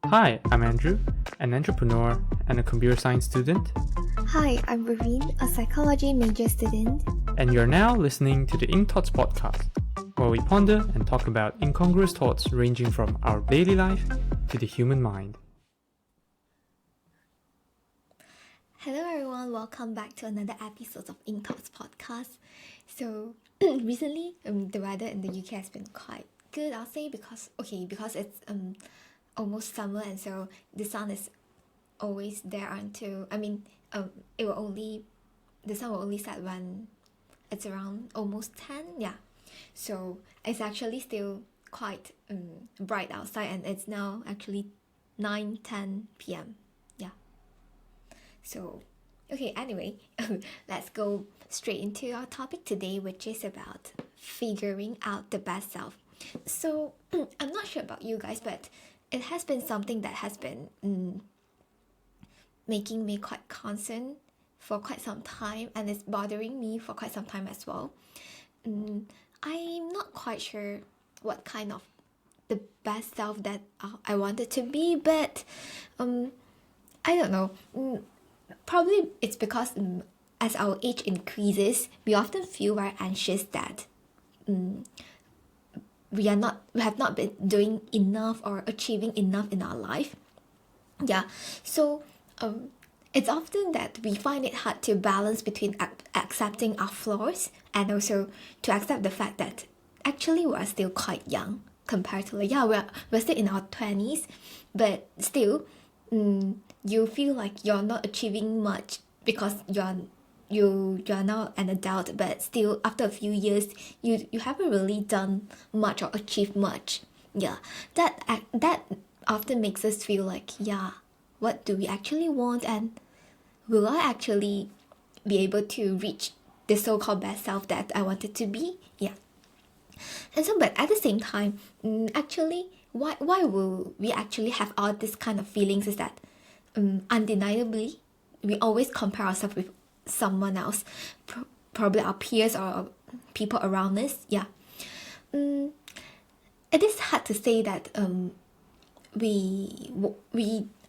Hi, I'm Andrew, an entrepreneur and a computer science student, Hi, I'm Verene, a psychology major student. and you're now listening to the Ink Thoughts podcast, where we ponder and talk about incongruous thoughts ranging from our daily life to the human mind. Hello everyone, welcome back to another episode of Ink Thoughts podcast. So recently, the weather in the UK has been quite good, I'll say, because it's almost summer, and so the sun is always there until it will only the sun will only set when it's around almost 10, yeah. So it's actually still quite bright outside, and it's now actually 9:10 p.m. Yeah. So, okay, anyway, let's go straight into our topic today, which is about figuring out the best self. So, I'm not sure about you guys, but it has been something that has been making me quite concerned for quite some time, and it's bothering me for quite some time as well. I'm not quite sure what kind of the best self that I wanted to be, but I don't know. Probably it's because as our age increases, we often feel very anxious that we have not been doing enough or achieving enough in our life. Yeah, so it's often that we find it hard to balance between accepting our flaws and also to accept the fact that actually we're still quite young compared to, like, yeah, we're still in our 20s, but still you feel like you're not achieving much because you're now an adult, but still after a few years you haven't really done much or achieved much. Yeah, that often makes us feel like, yeah, what do we actually want, and will I actually be able to reach the so-called best self that I wanted to be? Yeah. And so, but at the same time, actually, why will we actually have all this kind of feelings is that undeniably we always compare ourselves with someone else, probably our peers or people around us. Yeah. It is hard to say that we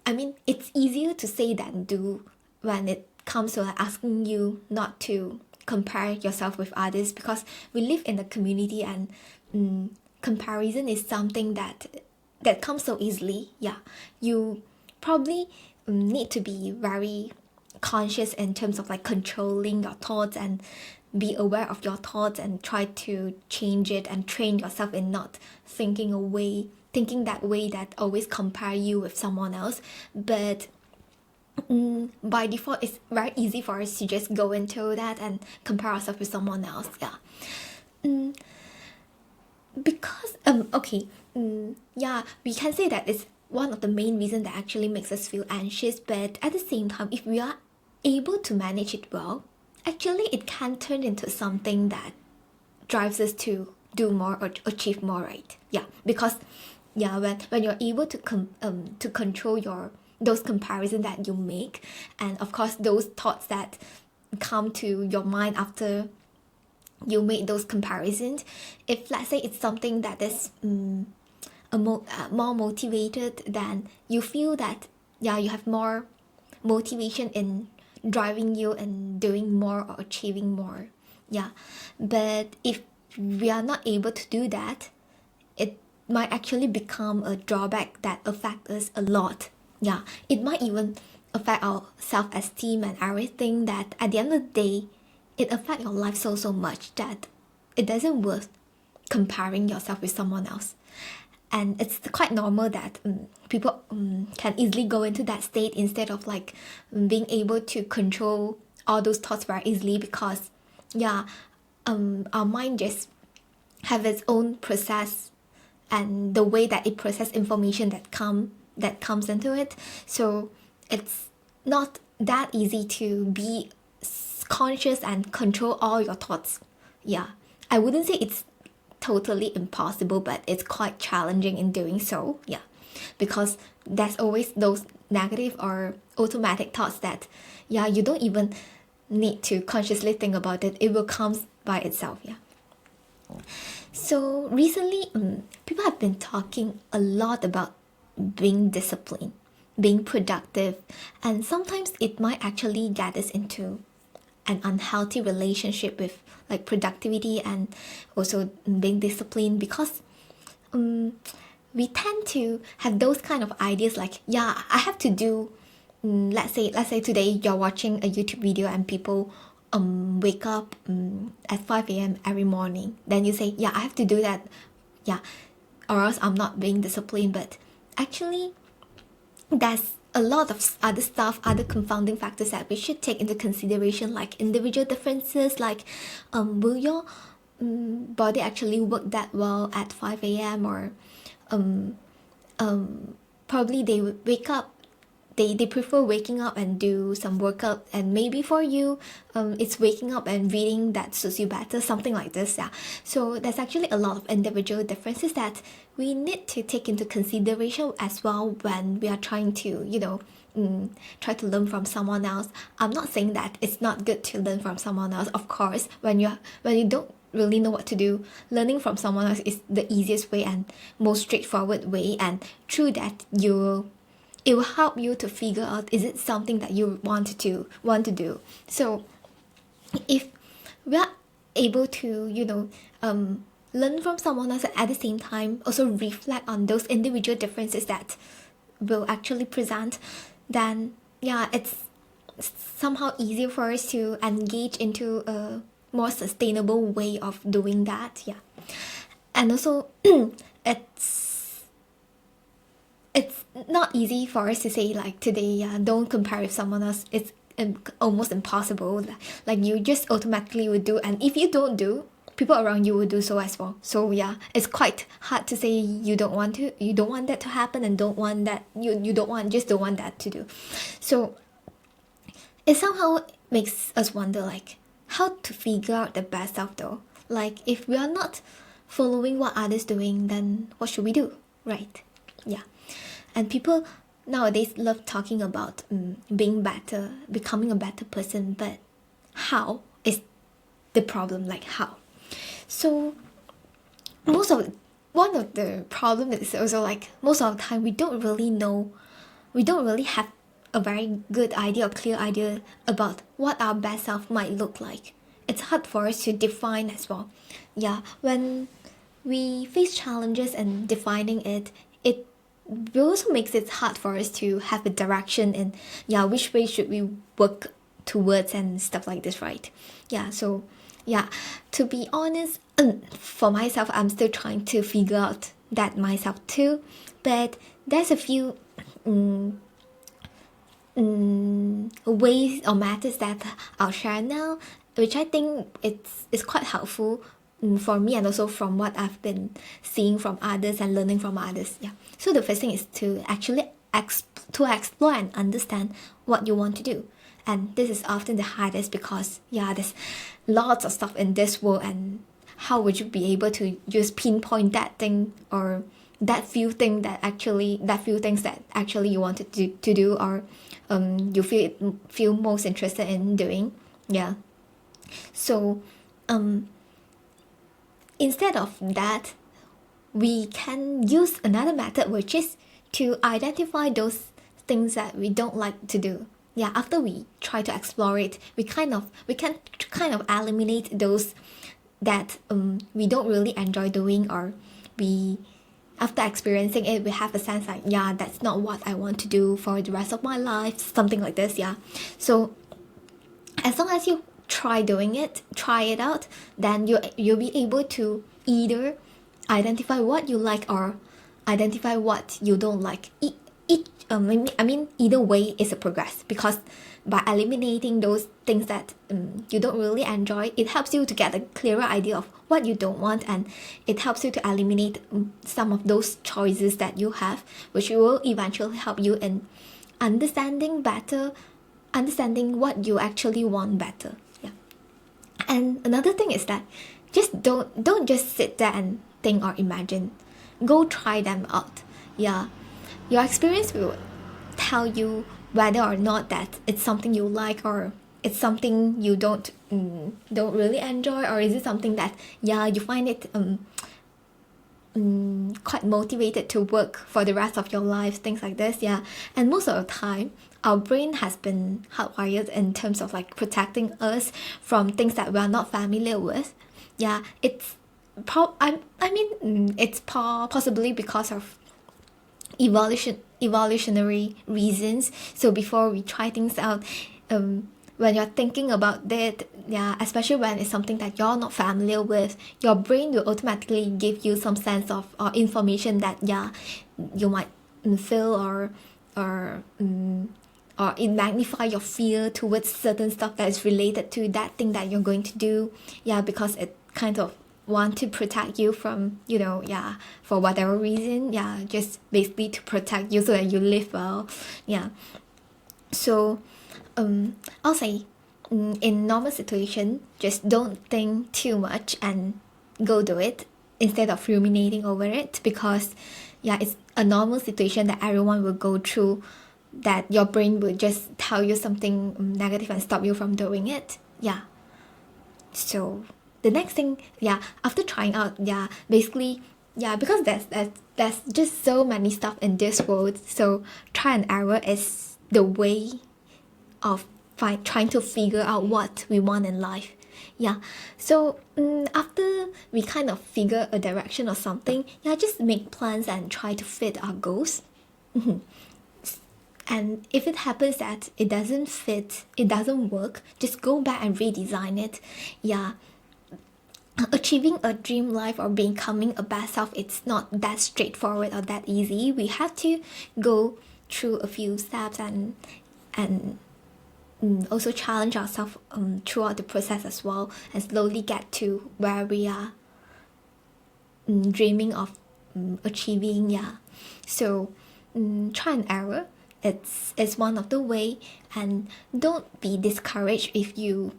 I mean, it's easier to say than do when it comes to, like, asking you not to compare yourself with others, because we live in a community, and comparison is something that comes so easily. Yeah, you probably need to be very conscious in terms of, like, controlling your thoughts and be aware of your thoughts and try to change it and train yourself in not thinking that way that always compare you with someone else. But by default it's very easy for us to just go into that and compare ourselves with someone else. Yeah. Because yeah, we can say that it's one of the main reasons that actually makes us feel anxious, but at the same time, if we are able to manage it well, actually it can turn into something that drives us to do more or achieve more, right? Yeah, because yeah, when you're able to control your those comparisons that you make, and of course those thoughts that come to your mind after you make those comparisons, if let's say it's something that is more motivated, then you feel that, yeah, you have more motivation in driving you and doing more or achieving more. Yeah, but if we are not able to do that, it might actually become a drawback that affects us a lot. Yeah, it might even affect our self-esteem and everything, that at the end of the day it affects your life so much that it doesn't worth comparing yourself with someone else. And it's quite normal that people can easily go into that state instead of, like, being able to control all those thoughts very easily, because yeah, our mind just have its own process and the way that it process information that comes into it. So it's not that easy to be conscious and control all your thoughts. Yeah, I wouldn't say it's totally impossible, but it's quite challenging in doing so. Yeah, because there's always those negative or automatic thoughts that, yeah, you don't even need to consciously think about it, it will come by itself. Yeah. So recently, people have been talking a lot about being disciplined, being productive, and sometimes it might actually get us into an unhealthy relationship with like productivity and also being disciplined, because we tend to have those kind of ideas like, yeah, I have to do, let's say today you're watching a YouTube video and people wake up at 5 a.m. every morning. Then you say, yeah, I have to do that, yeah, or else I'm not being disciplined. But actually, there's a lot of other stuff, other confounding factors that we should take into consideration, like individual differences, like will your body actually work that well at 5 a.m. or probably they would wake up, they prefer waking up and do some workout, and maybe for you it's waking up and reading that suits you better, something like this. Yeah, so there's actually a lot of individual differences that we need to take into consideration as well when we are trying to try to learn from someone else. I'm not saying that it's not good to learn from someone else. Of course, when you don't really know what to do, learning from someone else is the easiest way and most straightforward way, and through that it will help you to figure out, is it something that you want to do. So if we are able to learn from someone else, at the same time also reflect on those individual differences that will actually present, then yeah, it's somehow easier for us to engage into a more sustainable way of doing that. Yeah, and also it's not easy for us to say like today, yeah, don't compare with someone else. It's almost impossible. Like you just automatically would do, and if you don't do, people around you will do so as well. So yeah, it's quite hard to say you don't want that to happen, and don't want that you don't want that to do. So it somehow makes us wonder like how to figure out the best stuff though. Like if we are not following what others doing, then what should we do, right? Yeah. And people nowadays love talking about being better, becoming a better person, but how is the problem? Like how? So one of the problem is also like most of the time we don't really have a very good idea or clear idea about what our best self might look like. It's hard for us to define as well. Yeah, when we face challenges and defining it also makes it hard for us to have a direction in which way should we work towards and stuff like this, right? Yeah, so yeah, to be honest, for myself, I'm still trying to figure out that myself too, but there's a few ways or methods that I'll share now, which I think it's quite helpful for me, and also from what I've been seeing from others and learning from others. Yeah. So the first thing is to actually explore and understand what you want to do. And this is often the hardest because there's lots of stuff in this world, and how would you be able to just pinpoint that thing or that few things that actually you wanted to do, or you feel most interested in doing. Yeah. So instead of that, we can use another method, which is to identify those things that we don't like to do. Yeah, after we try to explore it, we can kind of eliminate those that we don't really enjoy doing, or we, after experiencing it, we have a sense like, that's not what I want to do for the rest of my life, something like this. Yeah. So as long as you try it out, then you'll be able to either identify what you like or identify what you don't like. Either way is a progress, because by eliminating those things that you don't really enjoy, it helps you to get a clearer idea of what you don't want, and it helps you to eliminate some of those choices that you have, which will eventually help you in understanding what you actually want better. Yeah. And another thing is that just don't just sit there and think or imagine. Go try them out. Yeah. Your experience will tell you whether or not that it's something you like, or it's something you don't really enjoy, or is it something that you find it quite motivated to work for the rest of your life, things like this. Yeah, and most of the time our brain has been hardwired in terms of like protecting us from things that we are not familiar with. Yeah, it's possibly because of evolutionary reasons. So before we try things out, when you're thinking about that, yeah, especially when it's something that you're not familiar with, your brain will automatically give you some sense of or information that you might feel or it magnify your fear towards certain stuff that is related to that thing that you're going to do. Yeah, because it kind of want to protect you from, for whatever reason. Yeah, just basically to protect you so that you live well. Yeah. So I'll say in normal situation, just don't think too much and go do it instead of ruminating over it, because it's a normal situation that everyone will go through, that your brain will just tell you something negative and stop you from doing it. Yeah. So the next thing, after trying out, basically, because there's just so many stuff in this world, so try and error is the way of trying to figure out what we want in life. So after we kind of figure a direction or something, just make plans and try to fit our goals. And if it happens that it doesn't fit, it doesn't work, just go back and redesign it. Achieving a dream life or becoming a best self, it's not that straightforward or that easy. We have to go through a few steps and also challenge ourselves throughout the process as well, and slowly get to where we are dreaming of achieving. So try and error, it's one of the way, and don't be discouraged if you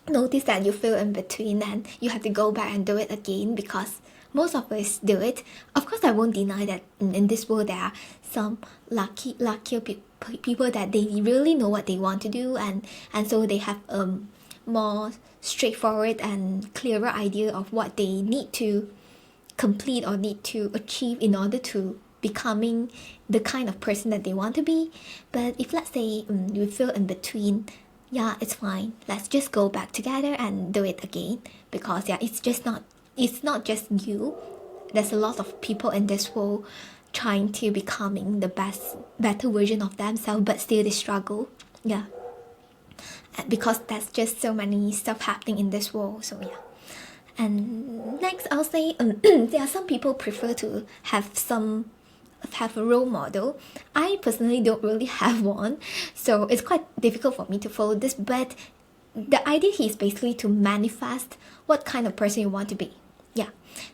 notice that you feel in between and you have to go back and do it again, because most of us do it. Of course, I won't deny that in this world there are some luckier people that they really know what they want to do, and so they have more straightforward and clearer idea of what they need to complete or need to achieve in order to becoming the kind of person that they want to be. But if let's say you feel in between, it's fine. Let's just go back together and do it again, because it's not just you. There's a lot of people in this world trying to becoming the better version of themselves, but still they struggle. Because there's just so many stuff happening in this world. So and next I'll say there are some people prefer to have a role model. I personally don't really have one, so it's quite difficult for me to follow this, but the idea here is basically to manifest what kind of person you want to be.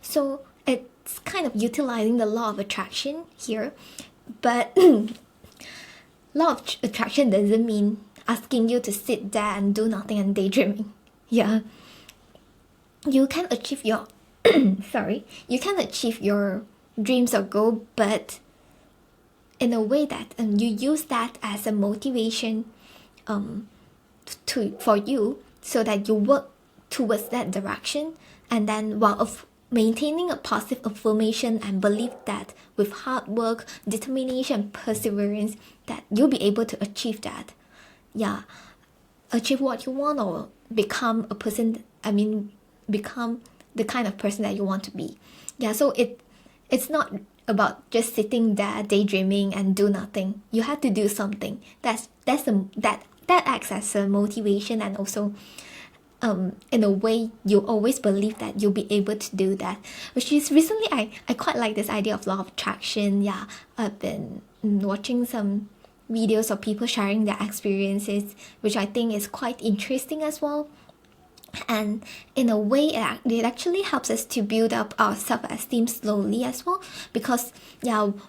So it's kind of utilizing the law of attraction here, but law of attraction doesn't mean asking you to sit there and do nothing and daydreaming. You can achieve your you can achieve your dreams or goal, but in a way that you use that as a motivation for you, so that you work towards that direction, and then while maintaining a positive affirmation and belief that with hard work, determination, perseverance, that you'll be able to achieve that. Achieve what you want, or become become the kind of person that you want to be. So it's not about just sitting there daydreaming and do nothing. You have to do something. That acts as a motivation, and also in a way you always believe that you'll be able to do that. Which is recently I quite like this idea of law of attraction. I've been watching some videos of people sharing their experiences, which I think is quite interesting as well. And in a way it actually helps us to build up our self-esteem slowly as well, because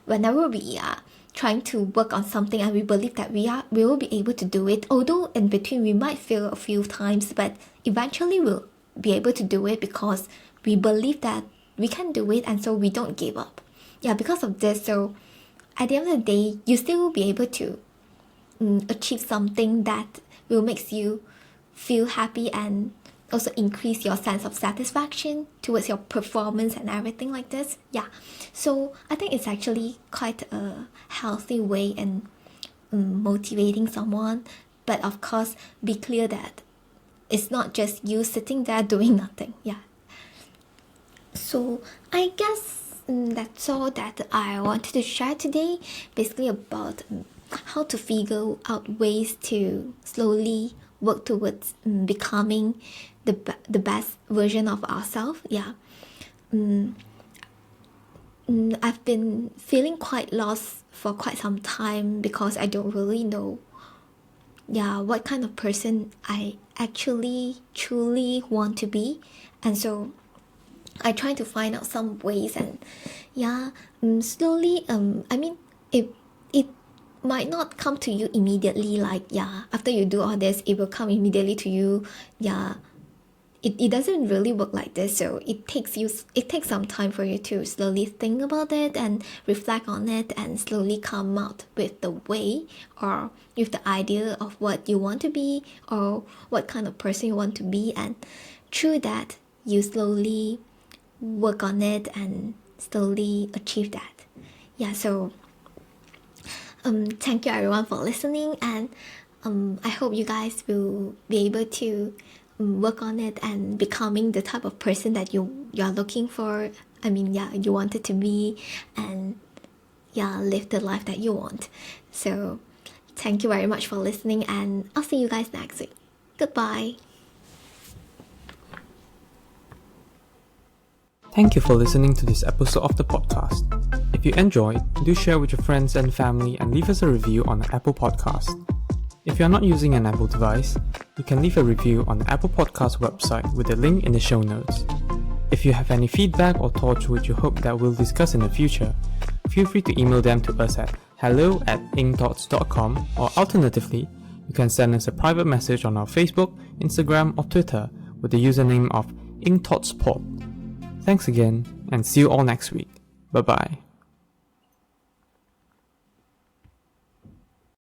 whenever we are trying to work on something and we believe that we will be able to do it, although in between we might fail a few times, but eventually we'll be able to do it because we believe that we can do it, and so we don't give up. Because of this, so at the end of the day you still will be able to achieve something that will make you feel happy and also increase your sense of satisfaction towards your performance and everything like this. Yeah, so I think it's actually quite a healthy way in motivating someone. But of course, be clear that it's not just you sitting there doing nothing. Yeah. So I guess that's all that I wanted to share today. Basically about how to figure out ways to slowly work towards becoming the best version of ourselves. Yeah. I've been feeling quite lost for quite some time because I don't really know what kind of person I actually truly want to be. And so I try to find out some ways, and slowly I mean it might not come to you immediately, like after you do all this it will come immediately to you. It doesn't really work like this. So it takes some time for you to slowly think about it and reflect on it and slowly come out with the way or with the idea of what you want to be or what kind of person you want to be, and through that you slowly work on it and slowly achieve that. So thank you everyone for listening, and I hope you guys will be able to work on it and becoming the type of person that you're looking for. I mean, you want it to be, and live the life that you want. So thank you very much for listening, and I'll see you guys next week. Goodbye. Thank you for listening to this episode of the podcast. If you enjoyed, do share with your friends and family and leave us a review on the Apple Podcast. If you're not using an Apple device, you can leave a review on the Apple Podcast website with a link in the show notes. If you have any feedback or thoughts which you hope that we'll discuss in the future, feel free to email them to us at hello@incthoughts.com, or alternatively, you can send us a private message on our Facebook, Instagram or Twitter with the username of incthoughtspod. Thanks again, and see you all next week. Bye bye.